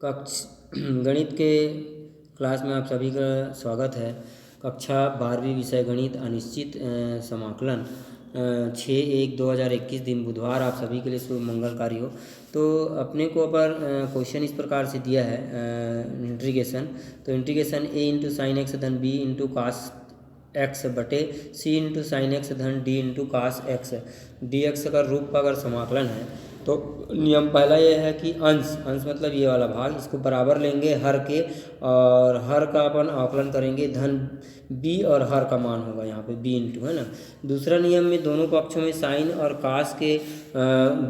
कक्ष गणित के क्लास में आप सभी का स्वागत है। कक्षा 12वीं विषय गणित अनिश्चित समाकलन 6/1/2021 दिन बुधवार आप सभी के लिए शुभ मंगलकारी हो। तो अपने को पर क्वेश्चन इस प्रकार से दिया है इंटीग्रेशन। तो integration a into sine x धन b इंटू कास एक्स बटे c इंटू साइन एक्स धन d into cos x D x का रूप का अगर समाकलन है तो नियम पहला यह है कि अंश अंश मतलब ये वाला भाग इसको बराबर लेंगे हर के, और हर का अपन आकलन करेंगे धन b और हर का मान होगा यहाँ पे b इंटू, है ना। दूसरा नियम में दोनों पक्षों में साइन और कास के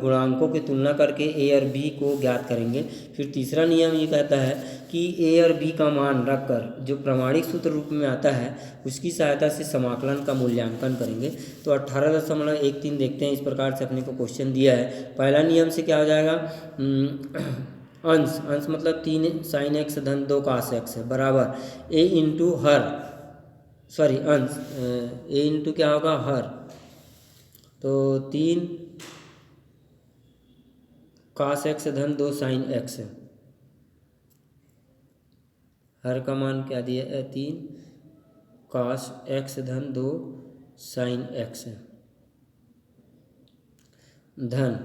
गुणांकों की तुलना करके a और b को ज्ञात करेंगे। फिर तीसरा नियम ये कहता है कि a और b का मान रखकर जो प्रमाणिक सूत्र रूप में आता है उसकी सहायता से समाकलन का मूल्यांकन करेंगे। तो 18.13 देखते हैं। इस प्रकार से अपने को क्वेश्चन दिया है। पहला नियम से क्या हो जाएगा, अंश अंश मतलब 3 साइन एक्स धन 2 कास एक्स बराबर ए इंटू हर, सॉरी अंश ए इंटू क्या होगा हर, तो 3 कास एक्स धन 2 साइन एक्स, हर का मान क्या दिया है 3 कास एक्स धन 2 साइन एक्स धन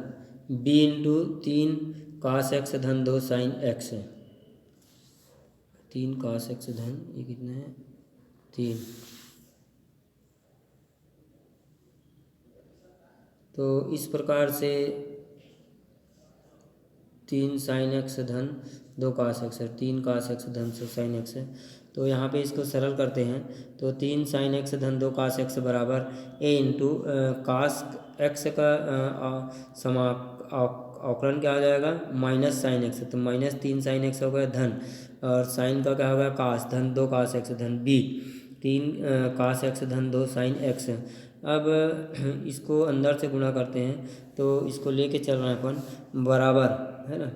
b इंटू 3 कास एक्स धन 2 साइन एक्स, 3 कास एक्स धन ये कितना है 3। तो इस प्रकार से 3 साइन एक्स धन 2 कास एक्स, 3 कास एक्स धन 2 साइन एक्स है। तो यहाँ पे इसको सरल करते हैं तो 3 साइन एक्स धन 2 कास एक्स बराबर a इंटू कास एक्स का अवकलन क्या हो जाएगा माइनस साइन एक्स, तो माइनस 3 साइन एक्स हो गया धन, और साइन का क्या होगा कास धन 2 कास एक्स धन b 3 कास एक्स धन 2 साइन एक्स। अब इसको अंदर से गुणा करते हैं तो इसको लेके चल रहे हैं अपन बराबर, है ना।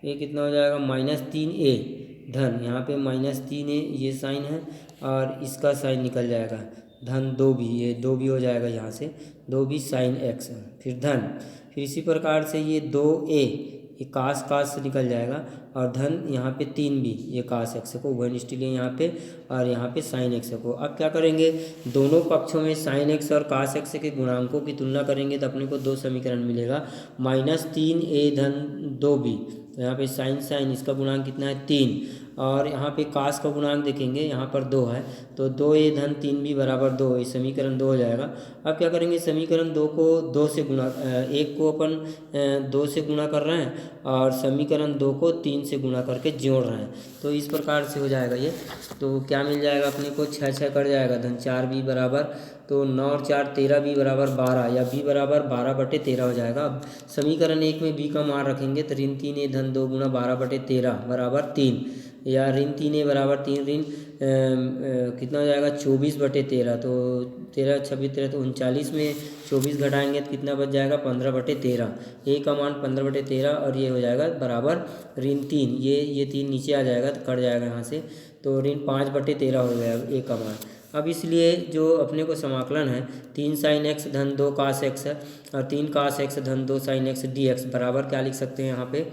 ये कितना हो जाएगा -3a धन, यहाँ पे -3a ये साइन है और इसका साइन निकल जाएगा धन 2b, ये 2b हो जाएगा यहाँ से 2b साइन एक्स, फिर धन, फिर इसी प्रकार से ये 2a ये कास कास से निकल जाएगा और धन यहाँ पे 3b ये कास एक्स को घनिष्ठ लिए यहाँ पे, और यहाँ पे साइन एक्स को। अब क्या करेंगे, दोनों पक्षों में साइन एक्स और कास एक्स के गुणांकों की तुलना करेंगे तो अपने को दो समीकरण मिलेगा -3a धन 2b, तो यहाँ पे साइन साइन इसका गुणांक कितना है 3, और यहाँ पे कास का गुणांक देखेंगे यहाँ पर 2 है तो 2a धन 3b बराबर 2, ये समीकरण 2 हो जाएगा। अब क्या करेंगे, समीकरण 2 को 2 से गुणा, एक को अपन 2 से गुणा कर रहे हैं और समीकरण 2 को 3 से गुणा करके जोड़ रहे हैं, तो इस प्रकार से हो जाएगा ये। तो क्या मिल जाएगा अपने को 6 6 कट जाएगा धन 4b बराबर, तो 9 और 4 13b बराबर 12 या b बराबर 12/13 हो जाएगा। अब समीकरण 1 में b का मान रखेंगे तो ऋण 3a धन 2 गुणा 12/13 बराबर 3, या ऋण 3a बराबर 3 ऋण कितना हो जाएगा 24/13, तो 13 26 13 तो 39 में 24 घटाएंगे तो कितना बच जाएगा 15/13, a का मान 15/13 और ये हो जाएगा बराबर ऋण 3, ये 3 नीचे आ जाएगा तो कट जाएगा यहाँ से, तो ऋण 5/13 हो जाएगा a का मान। अब इसलिए जो अपने को समाकलन है 3 साइन एक्स धन 2 कास एक्स और 3 कास एक्स धन 2 साइन एक्स डी एक्स बराबर क्या लिख सकते हैं, यहाँ पे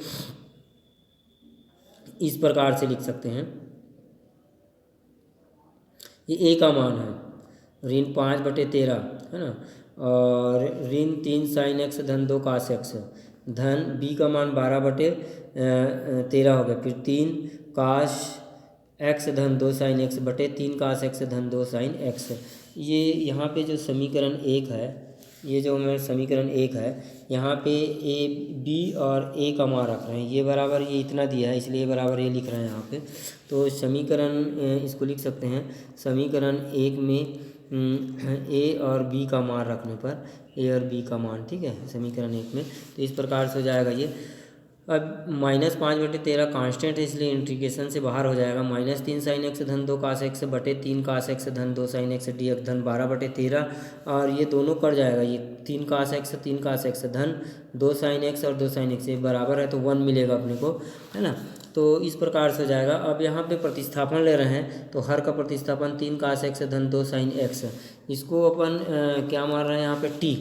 इस प्रकार से लिख सकते हैं, ये a का मान है ऋण 5/13, है ना, और ऋण 3 साइन एक्स धन 2 कास एक्स धन b का मान 12/13 हो गया, फिर 3 कास एक्स धन 2 साइन एक्स बटे 3 कास एक्स धन 2 साइन एक्स। ये यहाँ पे जो समीकरण 1 है, ये जो हमें समीकरण 1 है यहाँ पे a b और a का मान रख रहे हैं, ये बराबर ये इतना दिया है इसलिए बराबर ये लिख रहे हैं यहाँ पे। तो समीकरण इसको लिख सकते हैं समीकरण 1 में a और b का मान रखने पर a और b का मान, ठीक है, समीकरण 1 में, तो इस प्रकार से हो जाएगा ये। अब -5/13 कांस्टेंट है इसलिए इंटीग्रेशन से बाहर हो जाएगा, -3 साइन एक्स धन 2 कास एक्स बटे 3 कास एक्स धन 2 साइन एक्स डी एक्स धन 12/13, और ये दोनों कट जाएगा, ये 3 कास एक्स धन 2 साइन एक्स और 2 साइन एक्स ये बराबर है तो 1 मिलेगा अपने को, है ना। तो इस प्रकार से हो जाएगा। अब यहाँ पे प्रतिस्थापन ले रहे हैं तो हर का प्रतिस्थापन 3 कास एक्स धन 2 साइन एक्स, इसको अपन क्या मान रहे हैं यहाँ पे t,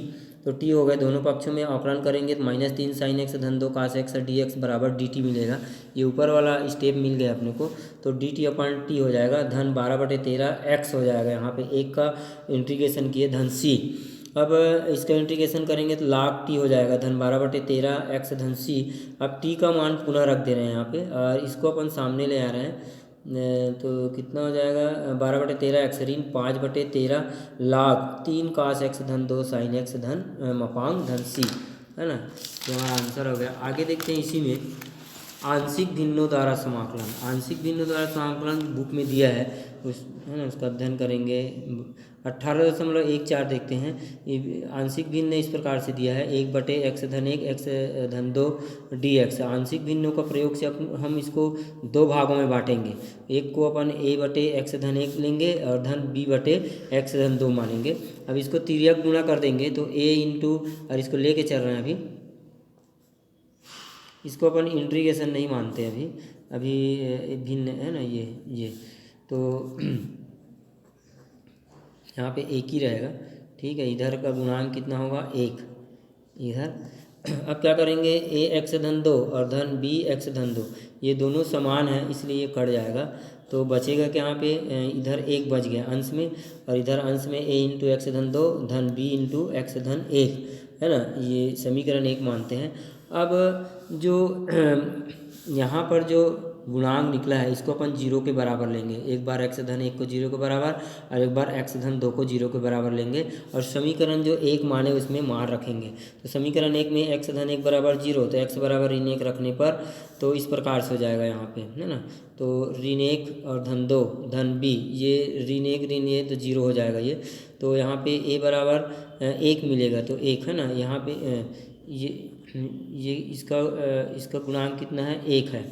तो टी हो गए, दोनों पक्षों में अवकलन करेंगे तो -3 sin x धन 2 cos x dx बराबर dt मिलेगा। ये ऊपर वाला स्टेप मिल गया अपने को, तो dt अपन टी हो जाएगा, धन 12/13 x हो जाएगा, यहाँ पे एक का इंटीग्रेशन किए धन c। अब इसका इंटीग्रेशन करेंगे तो log t हो जाएगा, धन 12/13 x धन c। अब t का मान पुनः रख दे रहे हैं यहाँ पे और इसको अपन सामने ले आ रहे हैं, तो कितना हो जाएगा 12/13 x ऋण 5/13 log 3 cos x धन 2 sin x धन मपांग धन c, है ना। तो हमारा आंसर हो गया। आगे देखते हैं इसी में आंशिक भिन्नों द्वारा समाकलन। आंशिक भिन्नों द्वारा समाकलन बुक में दिया है, उस है ना, उसका अध्ययन करेंगे। 18.14 देखते हैं। ये आंशिक भिन्न इस प्रकार से दिया है, 1/x धन 1 x धन 2 dx। आंशिक भिन्नों का प्रयोग से हम इसको दो भागों में बांटेंगे। एक को अपन a/x धन 1 लेंगे और धन b/x धन 2 मानेंगे। अब इसको तिर्यक गुणा कर देंगे तो a इंटू, और इसको लेके चल रहे हैं अभी, इसको अपन इंटीग्रेशन नहीं मानते अभी भिन्न है ना ये तो यहाँ पे एक ही रहेगा, ठीक है। इधर का गुणांक कितना होगा 1 इधर। अब क्या करेंगे, ax धन 2 और धन bx धन 2 ये दोनों समान है, इसलिए ये कट जाएगा। तो बचेगा क्या यहाँ पे, इधर 1 बच गया अंश में, और इधर अंश में a इंटू एक्स धन 2 धन b इंटू एक्स धन 1, है ना। ये समीकरण 1 मानते हैं। अब जो यहाँ पर जो गुणांक निकला है इसको अपन 0 के बराबर लेंगे। एक बार x धन 1 को 0 के बराबर और एक बार x धन 2 को 0 के बराबर लेंगे, और समीकरण जो 1 माने उसमें मान रखेंगे। तो समीकरण 1 में x धन 1 बराबर 0, तो x बराबर ऋण 1 रखने पर तो इस प्रकार से हो जाएगा यहाँ पे, है ना। तो ऋण 1 और धन 2 धन b, ये ऋण 1 ऋण ये तो 0 हो जाएगा ये। तो यहाँ पे a बराबर 1 मिलेगा, तो 1 है ना। यहाँ पे ये इसका गुणांक कितना है 1 है,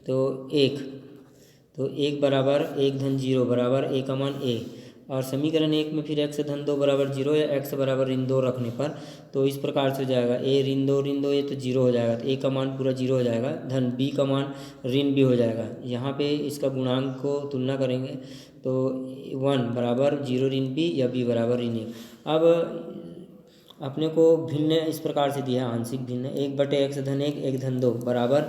तो 1 बराबर 1 धन 0 बराबर a का मान a। और समीकरण 1 में फिर x धन 2 बराबर 0 या x बराबर ऋण 2 रखने पर तो इस प्रकार से हो जाएगा, a ऋण 2 ये तो 0 हो जाएगा, तो a का मान पूरा 0 हो जाएगा, धन b का मान ऋण b हो जाएगा। यहाँ पे इसका गुणांक को तुलना करेंगे तो 1 बराबर 0 ऋण b या b बराबर ऋण 1। अब अपने को भिन्न इस प्रकार से दिया है, आंशिक भिन्न 1/x धन 1 1 धन 2 बराबर।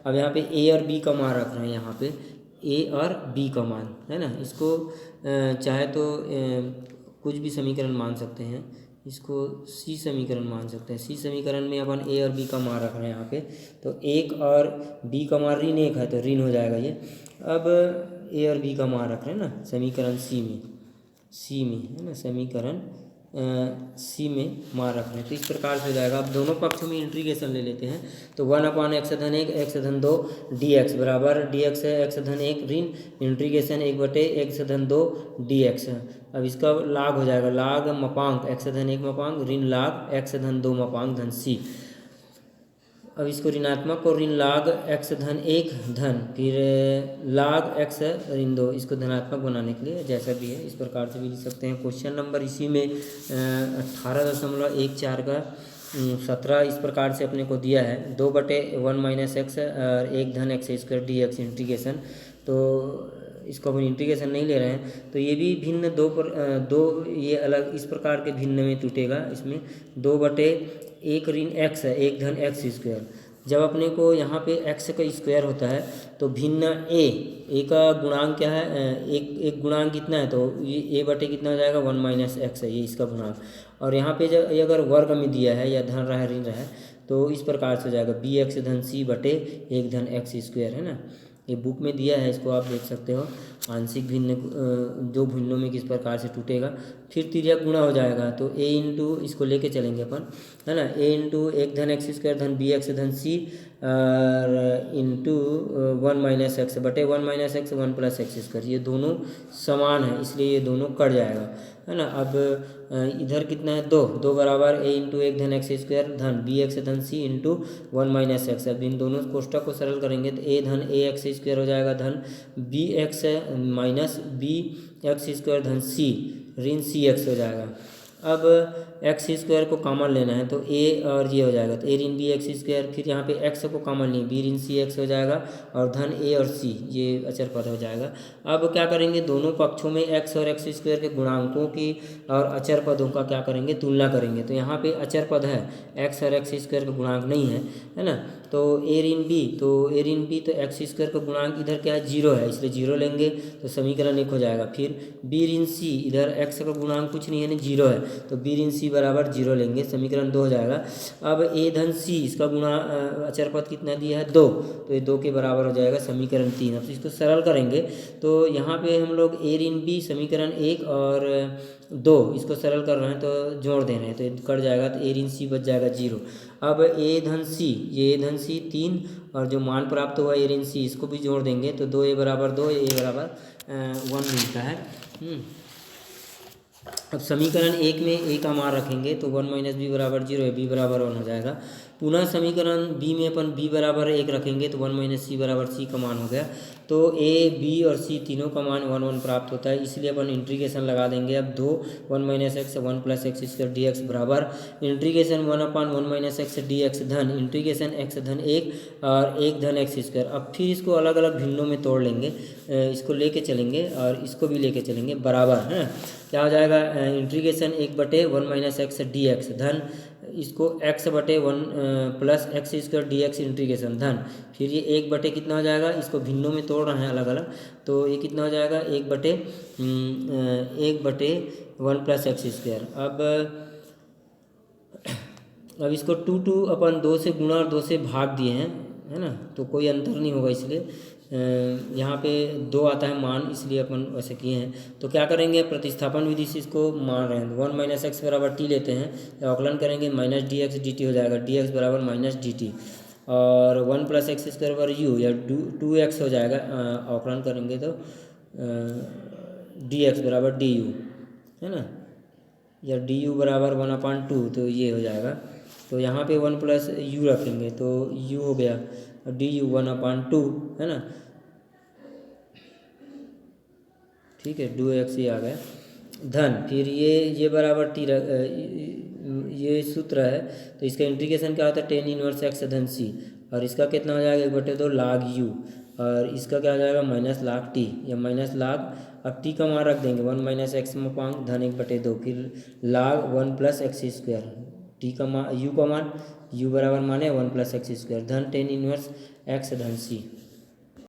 अब यहाँ पे a और b का मान रख रहे हैं, यहाँ पे a और b का मान, है ना। इसको चाहे तो कुछ भी समीकरण मान सकते हैं, इसको c समीकरण मान सकते हैं। c समीकरण में अपन a और b का मान रख रहे हैं यहाँ पे, तो 1 और b का मान ऋण 1 है तो ऋण हो जाएगा ये। अब a और b का मान रख रहे हैं ना समीकरण c में, है ना, समीकरण सी में मान रख रहे हैं, तो इस प्रकार से हो जाएगा। अब दोनों पक्षों में इंटीग्रेशन ले लेते हैं, तो 1/x धन 1 x धन 2 dx बराबर dx है x धन 1 ऋण इंटीग्रेशन 1/x धन 2 dx। अब इसका लाग हो जाएगा, लाग मपांक x धन 1 मपांक ऋण लाग x धन 2 मपांक धन c। अब इसको ऋणात्मक को ऋण लाग x धन 1 धन फिर लाग x ऋण 2, इसको धनात्मक बनाने के लिए जैसा भी है इस प्रकार से भी लिख सकते हैं। क्वेश्चन नंबर इसी में 18.14 का 17 इस प्रकार से अपने को दिया है, 2/1 - x और 1 धन x स्क्वायर dx इंटीग्रेशन। तो इसको अपन इंटीग्रेशन नहीं ले रहे हैं, तो ये भी भिन्न दो ये अलग इस प्रकार के भिन्न में टूटेगा। इसमें 2/1 ऋण x है 1 धन x स्क्वायर। जब अपने को यहाँ पे x का स्क्वायर होता है तो भिन्न a का गुणांक क्या है, एक गुणांक कितना है, तो ये a बटे कितना हो जाएगा 1 - x है, ये इसका गुणांक। और यहाँ पे जब ये अगर वर्ग में दिया है या धन रहा है ऋण रहा है तो इस प्रकार से हो जाएगा bx धन c बटे 1 धन x स्क्वायर, है ना। ये बुक में दिया है, इसको आप देख सकते हो। आंशिक भिन्न दो भिन्नों में किस प्रकार से टूटेगा, फिर तिर्यक गुणा हो जाएगा, तो a इंटू इसको लेके चलेंगे अपन, है ना। a इंटू 1 धन x स्क्वायर धन bx धन c और इंटू 1 - x बटे 1 - x 1 + x स्क्वायर, ये दोनों समान है इसलिए ये दोनों कट जाएगा, है ना। अब इधर कितना है 2 बराबर a इंटू 1 धन x स्क्वायर धन bx धन c इंटू 1 - x। अब इन दोनों कोष्टक को सरल करेंगे तो a धन ax स्क्वायर हो जाएगा धन bx - bx स्क्वायर धन c ऋण cx हो जाएगा। अब एक्स स्क्वायर को कॉमन लेना है तो ए और ये हो जाएगा, तो ए ऋण बी एक्स स्क्वायर, फिर यहाँ पे एक्स को कॉमन लें, बी ऋण सी एक्स हो जाएगा और धन ए और सी, ये अचर पद हो जाएगा। अब क्या करेंगे, दोनों पक्षों में एक्स और एक्स स्क्वायर के गुणांकों की और अचर पदों का क्या करेंगे, तुलना करेंगे। तो यहाँ पे अचर पद है, एक्स और एक्स स्क्वायर का गुणांक नहीं है ना। तो ए ऋण बी, तो ए ऋण बी तो एक्स स्क्वायर का गुणांक इधर क्या है, जीरो है, इसलिए जीरो लेंगे तो समीकरण 1 हो जाएगा। फिर बी ऋण सी, इधर एक्स का गुणांक कुछ नहीं है ना, जीरो है, तो बी ऋण सी बराबर जीरो लेंगे, समीकरण 2 हो जाएगा। अब ए धन सी, इसका गुणा अचर पद कितना दिया है, 2, तो ये 2 के बराबर हो जाएगा, समीकरण 3। अब इसको सरल करेंगे तो यहाँ पे हम लोग ए ऋण बी समीकरण 1 और 2 इसको सरल कर रहे हैं तो जोड़ दे रहे हैं, तो ये कट जाएगा, तो ए ऋण सी बच जाएगा 0। अब ए धन सी, ये ए धन सी 3 और जो मान प्राप्त हुआ ए ऋण सी, इसको भी जोड़ देंगे तो 2a बराबर 2, ए बराबर 1 मिलता है। अब समीकरण 1 में ए का मान रखेंगे तो 1 माइनस बी बराबर 0 है, बी बराबर 1 हो जाएगा। पुनः समीकरण बी में अपन बी बराबर 1 रखेंगे तो 1 माइनस सी बराबर सी का मान हो गया। तो ए बी और सी तीनों का मान 1 1 प्राप्त होता है, इसलिए अपन इंटीग्रेशन लगा देंगे। अब 2 1 minus X 1 plus X square D X बराबर integration 1/1 minus X D X धन इंटीग्रेशन एक्स धन 1 और 1 धन एक्स स्क्वायर। अब फिर इसको अलग अलग भिन्नों में तोड़ लेंगे, इसको लेके चलेंगे और इसको भी लेके चलेंगे, बराबर है क्या हो जाएगा, integration 1/1 minus X D X धन इसको x/1 plus X square D x integration धन, फिर ये 1 कितना हो जाएगा, इसको भिन्नों में तोड़ रहे हैं अलग अलग, तो ये कितना हो जाएगा 1/1 प्लस एक्स स्क्वायर। अब इसको 2 अपन 2 से गुणा और 2 से भाग दिए हैं, है ना, तो कोई अंतर नहीं होगा, इसलिए यहाँ पे 2 आता है मान, इसलिए अपन वैसे किए हैं। तो क्या करेंगे, प्रतिस्थापन विधि से इसको मान रहे हैं, 1 माइनस एक्स बराबर टी लेते हैं, अवकलन करेंगे minus D x D T हो जाएगा, डी एक्स बराबर माइनस डी टी, और 1 प्लस एक्स स्क्वायर बराबर यू या 2x हो जाएगा, अवकलन करेंगे तो डी एक्स बराबर डी यू, है ना, या डी यू बराबर 1/2, तो ये हो जाएगा। तो यहाँ पे 1 प्लस यू रखेंगे तो यू हो गया, डी यू 1/2, है ना, ठीक है, 2x ही आ गया धन, फिर ये बराबर टी ये सूत्र है, तो इसका इंटीग्रेशन क्या होता है, tan इनवर्स एक्स धन सी, और इसका कितना हो जाएगा 1/2 लाग यू, और इसका क्या हो जाएगा माइनस लाग टी या माइनस लाग, अब टी का मान रख देंगे 1 माइनस एक्स में पाँच धन 1/2, फिर लाग 1 प्लस एक्स स्क्वायर, टी का मान यू का मान यू बराबर माने 1 प्लस एक्स स्क्वायर धन tan इनवर्स एक्स धन सी।